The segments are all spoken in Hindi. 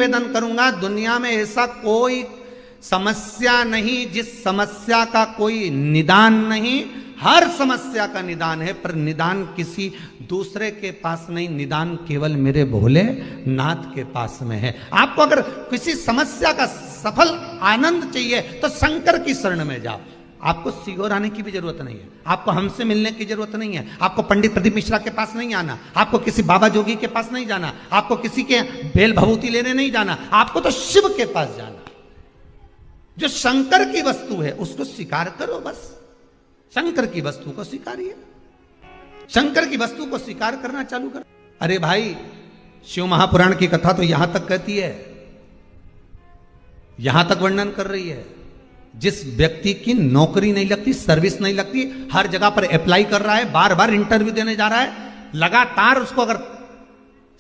निवेदन करूंगा, दुनिया में ऐसा कोई समस्या नहीं जिस समस्या का कोई निदान नहीं। हर समस्या का निदान है, पर निदान किसी दूसरे के पास नहीं, निदान केवल मेरे भोले नाथ के पास में है। आपको अगर किसी समस्या का सफल आनंद चाहिए तो शंकर की शरण में जाओ। आपको सीहोर आने की भी जरूरत नहीं है, आपको हमसे मिलने की जरूरत नहीं है, आपको पंडित प्रदीप मिश्रा के पास नहीं आना, आपको किसी बाबा जोगी के पास नहीं जाना, आपको किसी के बेल भभूति लेने नहीं जाना, आपको तो शिव के पास जाना। जो शंकर की वस्तु है उसको स्वीकार करो, बस शंकर की वस्तु को स्वीकारिए, शंकर की वस्तु को स्वीकार करना चालू करो। अरे भाई, शिव महापुराण की कथा तो यहां तक कहती है, यहां तक वर्णन कर रही है, जिस व्यक्ति की नौकरी नहीं लगती, सर्विस नहीं लगती, हर जगह पर अप्लाई कर रहा है, बार बार इंटरव्यू देने जा रहा है, लगातार उसको अगर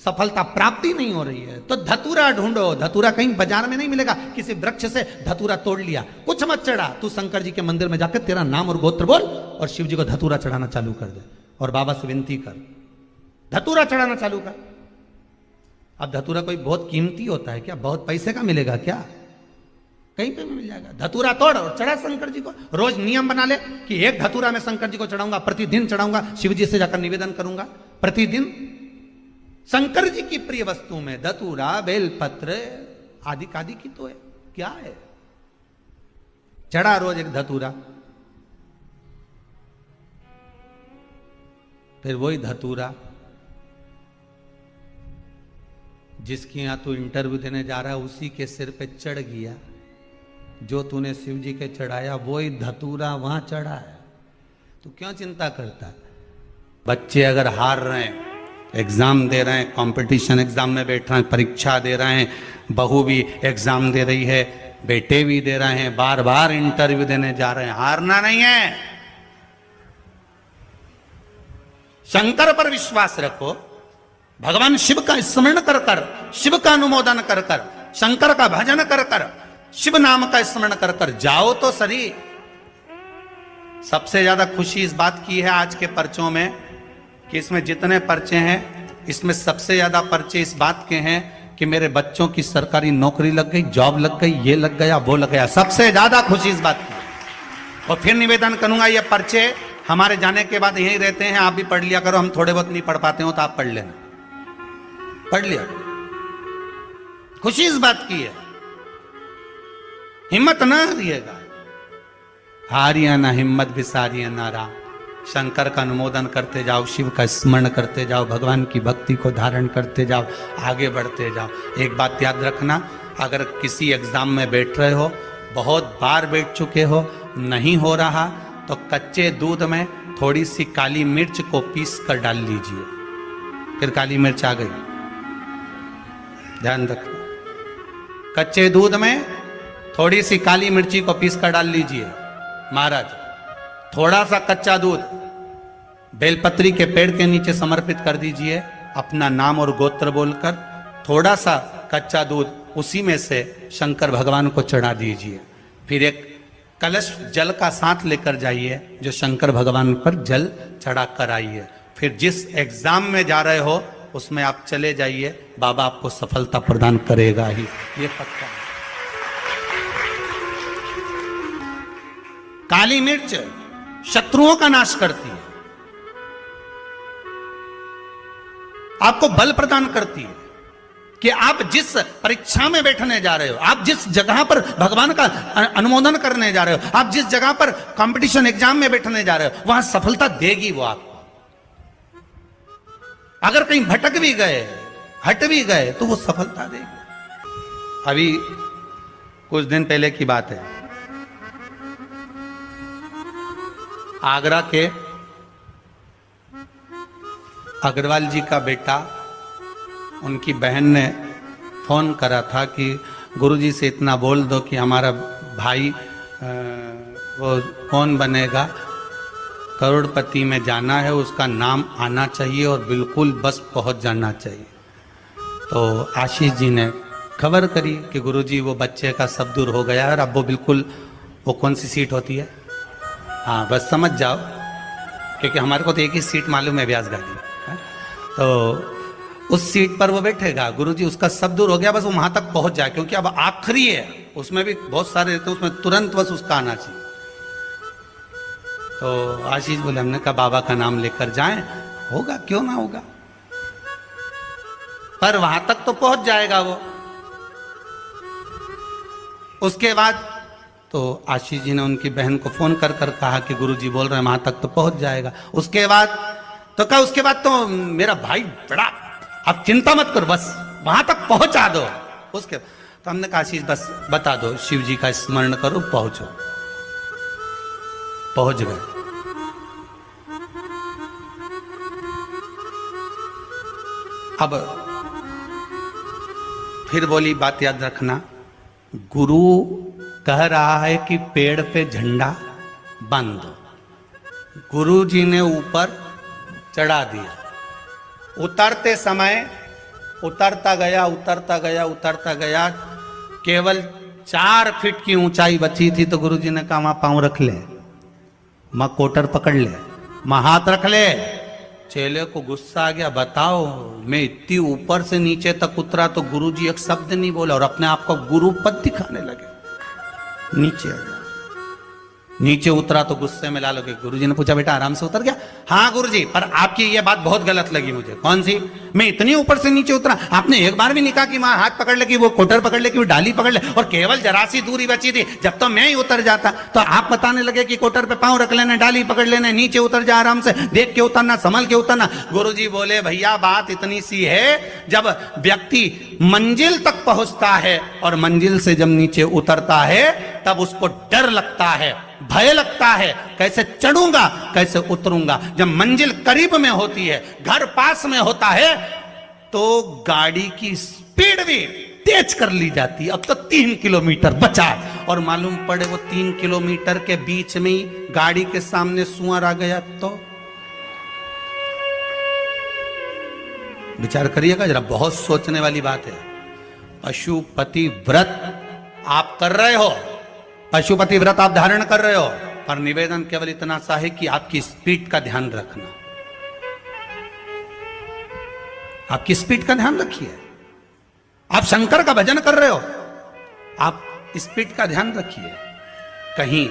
सफलता प्राप्ति नहीं हो रही है तो धतूरा ढूंढो। धतूरा कहीं बाजार में नहीं मिलेगा, किसी वृक्ष से धतूरा तोड़ लिया, कुछ मत चढ़ा, तू शंकर जी के मंदिर में जाकर तेरा नाम और गोत्र बोल और शिव जी को धतूरा चढ़ाना चालू कर दे और बाबा से विनती कर, धतूरा चढ़ाना चालू कर। अब धतूरा कोई बहुत कीमती होता है क्या? बहुत पैसे का मिलेगा क्या? कहीं पे भी मिल जाएगा। धतूरा तोड़ और चढ़ा शंकर जी को। रोज नियम बना ले कि एक धतूरा मैं शंकर जी को चढ़ाऊंगा, प्रतिदिन चढ़ाऊंगा, शिव जी से जाकर निवेदन करूंगा प्रतिदिन। शंकर जी की प्रिय वस्तु में धतूरा, बेलपत्र आदि कादि की तो है, क्या है? चढ़ा रोज एक धतूरा, फिर वही धतूरा जिसकी यहां तू इंटरव्यू देने जा रहा है उसी के सिर पे चढ़ गया। जो तूने शिव जी के चढ़ाया वही धतूरा वहां चढ़ा है, तू क्यों चिंता करता है? बच्चे अगर हार रहे हैं, एग्जाम दे रहे हैं, कंपटीशन एग्जाम में बैठ रहे हैं, परीक्षा दे रहे हैं, बहू भी एग्जाम दे रही है, बेटे भी दे रहे हैं, बार बार इंटरव्यू देने जा रहे हैं, हारना नहीं है। शंकर पर विश्वास रखो, भगवान शिव का स्मरण कर कर, शिव का अनुमोदन कर कर, शंकर का भजन कर कर, शिव नाम का स्मरण कर कर जाओ तो सही। सबसे ज्यादा खुशी इस बात की है आज के पर्चों में कि इसमें जितने पर्चे हैं इसमें सबसे ज्यादा पर्चे इस बात के हैं कि मेरे बच्चों की सरकारी नौकरी लग गई, जॉब लग गई, ये लग गया, वो लग गया। सबसे ज्यादा खुशी इस बात की। और फिर निवेदन करूंगा, ये पर्चे हमारे जाने के बाद यहीं रहते हैं, आप भी पढ़ लिया करो। हम थोड़े बहुत नहीं पढ़ पाते हो तो आप पढ़ लेना, पढ़ लिया। खुशी इस बात की है, हिम्मत ना हारिएगा, हारिया ना हिम्मत विसारिया ना राम। शंकर का अनुमोदन करते जाओ, शिव का स्मरण करते जाओ, भगवान की भक्ति को धारण करते जाओ, आगे बढ़ते जाओ। एक बात याद रखना, अगर किसी एग्जाम में बैठ रहे हो, बहुत बार बैठ चुके हो, नहीं हो रहा, तो कच्चे दूध में थोड़ी सी काली मिर्च को पीस कर डाल लीजिए। फिर काली मिर्च आ गई, ध्यान रखना। कच्चे दूध में थोड़ी सी काली मिर्ची को पीस कर डाल लीजिए। महाराज, थोड़ा सा कच्चा दूध बेलपत्री के पेड़ के नीचे समर्पित कर दीजिए, अपना नाम और गोत्र बोलकर। थोड़ा सा कच्चा दूध उसी में से शंकर भगवान को चढ़ा दीजिए। फिर एक कलश जल का साथ लेकर जाइए, जो शंकर भगवान पर जल चढ़ा कर आइए। फिर जिस एग्जाम में जा रहे हो उसमें आप चले जाइए, बाबा आपको सफलता प्रदान करेगा ही, ये पक्का। काली मिर्च शत्रुओं का नाश करती है, आपको बल प्रदान करती है कि आप जिस परीक्षा में बैठने जा रहे हो, आप जिस जगह पर भगवान का अनुमोदन करने जा रहे हो, आप जिस जगह पर कंपटीशन एग्जाम में बैठने जा रहे हो, वहां सफलता देगी वो आपको। अगर कहीं भटक भी गए, हट भी गए, तो वो सफलता देगी। अभी कुछ दिन पहले की बात है, आगरा के अग्रवाल जी का बेटा, उनकी बहन ने फोन करा था कि गुरुजी से इतना बोल दो कि हमारा भाई वो कौन बनेगा, करोड़पति में जाना है, उसका नाम आना चाहिए और बिल्कुल बस पहुंच जाना चाहिए। तो आशीष जी ने खबर करी कि गुरुजी वो बच्चे का सब दूर हो गया है, अब वो बिल्कुल, वो कौन सी सीट होती है, हाँ बस समझ जाओ, क्योंकि हमारे को तो एक ही सीट मालूम है, व्यास गाड़ी। तो उस सीट पर वो बैठेगा, गुरुजी उसका सब दूर हो गया, बस वो वहां तक पहुंच जाए, क्योंकि अब आखिरी है, उसमें भी बहुत सारे रहते हैं, उसमें तुरंत बस उसका आना चाहिए। तो आशीष बोले, हमने कहा बाबा का नाम लेकर जाएं, होगा क्यों ना होगा, पर वहां तक तो पहुंच जाएगा वो। उसके बाद तो आशीष जी ने उनकी बहन को फोन कर कर कहा कि गुरुजी बोल रहे हैं वहां तक तो पहुंच जाएगा। उसके बाद तो कहा, उसके बाद तो मेरा भाई बड़ा, आप चिंता मत करो, बस वहां तक पहुंचा दो। उसके तो हमने कहा आशीष बस बता दो, शिव जी का स्मरण करो, पहुंचो। पहुंच गए। अब फिर बोली, बात याद रखना, गुरु कह रहा है कि पेड़ पे झंडा बांध दो। गुरु जी ने ऊपर चढ़ा दिया। उतरते समय उतरता गया, उतरता गया, उतरता गया, केवल 4 फीट की ऊंचाई बची थी, तो गुरु जी ने कहा वहां पांव रख ले, मां कोटर पकड़ ले, मां हाथ रख ले। चेले को गुस्सा आ गया, बताओ मैं इतनी ऊपर से नीचे तक उतरा तो गुरुजी एक शब्द नहीं बोला, और अपने आप को गुरु पद दिखाने लगे। नीचे आ गया, नीचे उतरा तो गुस्से में लाल हो गए। गुरुजी ने पूछा, बेटा आराम से उतर गया? हाँ गुरुजी, पर आपकी ये बात बहुत गलत लगी मुझे। कौन सी? मैं इतनी ऊपर से नीचे उतरा, आपने एक बार भी नहीं कहा कि वहां हाथ पकड़ ले, कि वो कोटर पकड़ ले, कि वो डाली पकड़ ले, और केवल जरा सी दूरी बची थी, जब तो मैं ही उतर जाता। तो आप बताने लगे कि कोटर पे पांव रख लेना, डाली पकड़ लेना, नीचे उतर जा, आराम से देख के उतरना, संभल के उतरना। गुरुजी बोले, भैया बात इतनी सी है, जब व्यक्ति मंजिल तक पहुंचता है और मंजिल से जब नीचे उतरता है तब उसको डर लगता है, भय लगता है, कैसे चढ़ूंगा, कैसे उतरूंगा। जब मंजिल करीब में होती है, घर पास में होता है, तो गाड़ी की स्पीड भी तेज कर ली जाती है। अब तो 3 किलोमीटर बचा, और मालूम पड़े वो 3 किलोमीटर के बीच में ही गाड़ी के सामने सुअर आ गया, तो विचार करिएगा जरा, बहुत सोचने वाली बात है। पशुपति व्रत आप कर रहे हो, पशुपति व्रत आप धारण कर रहे हो, पर निवेदन केवल इतना सा है कि आपकी स्पीड का ध्यान रखना, आपकी स्पीड का ध्यान रखिए। आप शंकर का भजन कर रहे हो, आप स्पीड का ध्यान रखिए। कहीं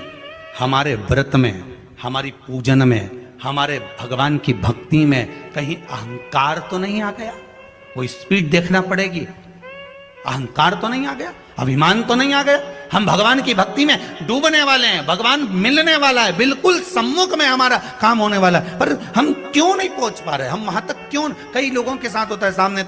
हमारे व्रत में, हमारी पूजन में, हमारे भगवान की भक्ति में कहीं अहंकार तो नहीं आ गया? वो स्पीड देखना पड़ेगी। अहंकार तो नहीं आ गया, अभिमान तो नहीं आ गया? हम भगवान की भक्ति में डूबने वाले हैं, भगवान मिलने वाला है, बिल्कुल सम्मुख में हमारा काम होने वाला है, पर हम क्यों नहीं पहुंच पा रहे? हम वहां तक क्यों? कई लोगों के साथ होता है, सामने